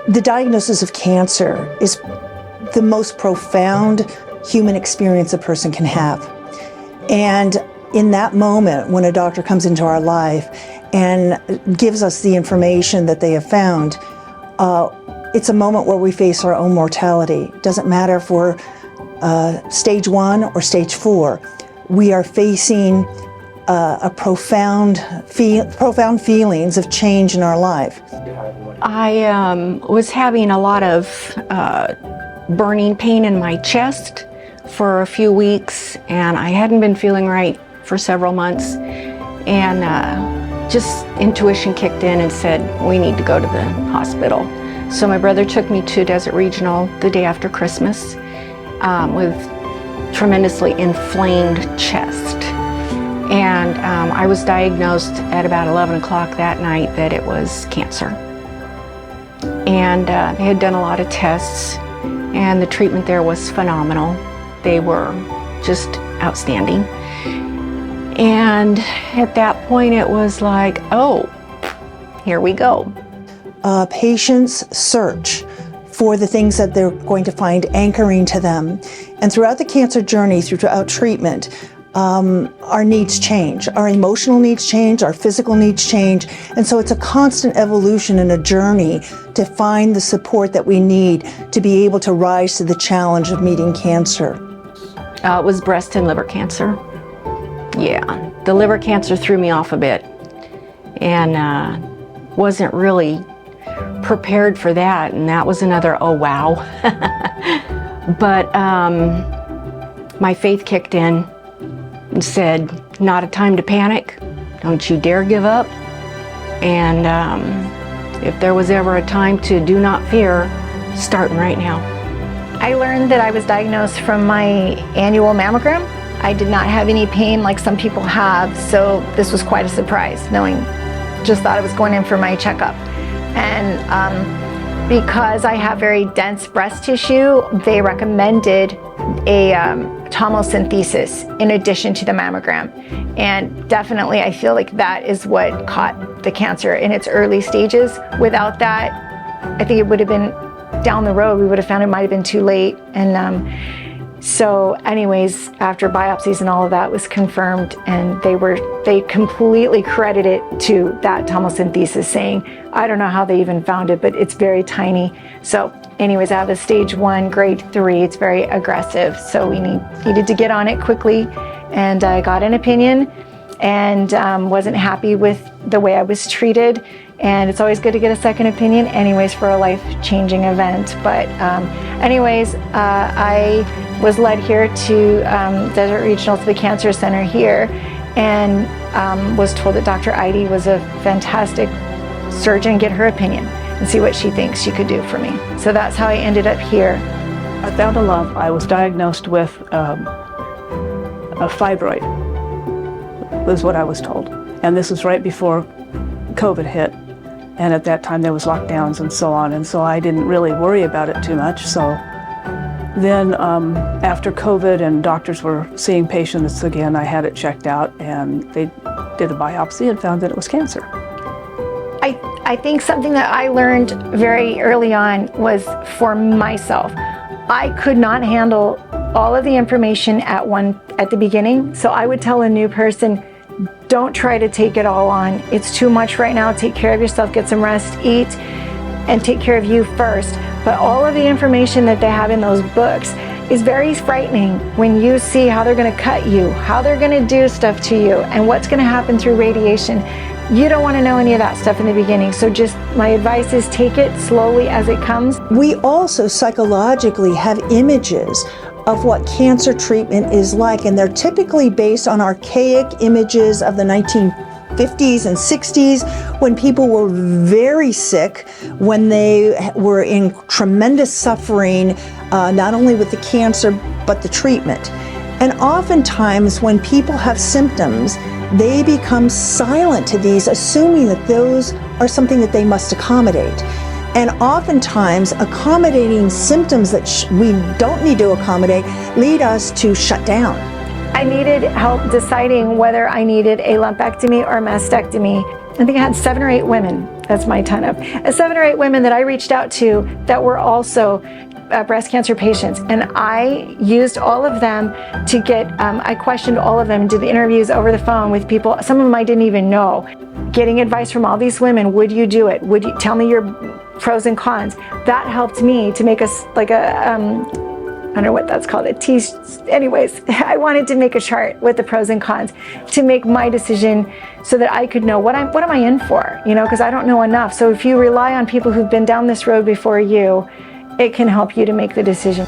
The diagnosis of cancer is the most profound human experience a person can have. And in that moment, when a doctor comes into our life and gives us the information that they have found, it's a moment where we face our own mortality. It doesn't matter if we're stage 1 or stage 4. We are facing profound feelings of change in our life. I was having a lot of burning pain in my chest for a few weeks, and I hadn't been feeling right for several months, and just intuition kicked in and said, we need to go to the hospital. So my brother took me to Desert Regional the day after Christmas with tremendously inflamed chest. And I was diagnosed at about 11 o'clock that night that it was cancer. And they had done a lot of tests, and the treatment there was phenomenal. They were just outstanding. And at that point it was like, oh, here we go. Patients search for the things that they're going to find anchoring to them. And throughout the cancer journey, throughout treatment, our needs change. Our emotional needs change, our physical needs change. And so it's a constant evolution and a journey to find the support that we need to be able to rise to the challenge of meeting cancer. It was breast and liver cancer. Yeah, the liver cancer threw me off a bit, and wasn't really prepared for that, and that was another oh wow. But my faith kicked in and said, not a time to panic, don't you dare give up, and if there was ever a time to do not fear, starting right now. I learned that I was diagnosed from my annual mammogram. I did not have any pain like some people have, so this was quite a surprise, just thought I was going in for my checkup. And because I have very dense breast tissue, they recommended a tomosynthesis in addition to the mammogram. And definitely I feel like that is what caught the cancer in its early stages. Without that, I think it would have been down the road, we would have found it might have been too late. And so anyways, after biopsies and all of that was confirmed, and they completely credit it to that tomosynthesis, saying, I don't know how they even found it, but it's very tiny. So anyways, I have a stage 1, grade 3, it's very aggressive. So we needed to get on it quickly, and I got an opinion and wasn't happy with the way I was treated. And it's always good to get a second opinion anyways for a life-changing event. But anyways, I was led here to Desert Regional, to the Cancer Center here, and was told that Dr. Idy was a fantastic surgeon, get her opinion and see what she thinks she could do for me. So that's how I ended up here. I found a lump. I was diagnosed with a fibroid, was what I was told. And this was right before COVID hit. And at that time there was lockdowns and so on, and so I didn't really worry about it too much. So then after COVID and doctors were seeing patients again, I had it checked out, and they did a biopsy and found that it was cancer. I think something that I learned very early on was for myself. I could not handle all of the information at the beginning, so I would tell a new person, don't try to take it all on. It's too much right now. Take care of yourself, get some rest, eat, and take care of you first. But all of the information that they have in those books is very frightening when you see how they're going to cut you, how they're going to do stuff to you, and what's going to happen through radiation. You don't want to know any of that stuff in the beginning. So just my advice is take it slowly as it comes. We also psychologically have images of what cancer treatment is like, and they're typically based on archaic images of the 1950s and 60s, when people were very sick, when they were in tremendous suffering, not only with the cancer, but the treatment. And oftentimes when people have symptoms, they become silent to these, assuming that those are something that they must accommodate. And oftentimes, accommodating symptoms that we don't need to accommodate lead us to shut down. I needed help deciding whether I needed a lumpectomy or a mastectomy. I think I had 7 or 8 women That's my ton of 7 or 8 women that I reached out to that were also breast cancer patients, and I used all of them to get, I questioned all of them and did the interviews over the phone with people. Some of them I didn't even know. Getting advice from all these women, would you do it? Would you tell me your pros and cons? That helped me to make us like I don't know what that's called, anyways, I wanted to make a chart with the pros and cons to make my decision so that I could know what am I in for, because I don't know enough. So if you rely on people who've been down this road before you, it can help you to make the decision.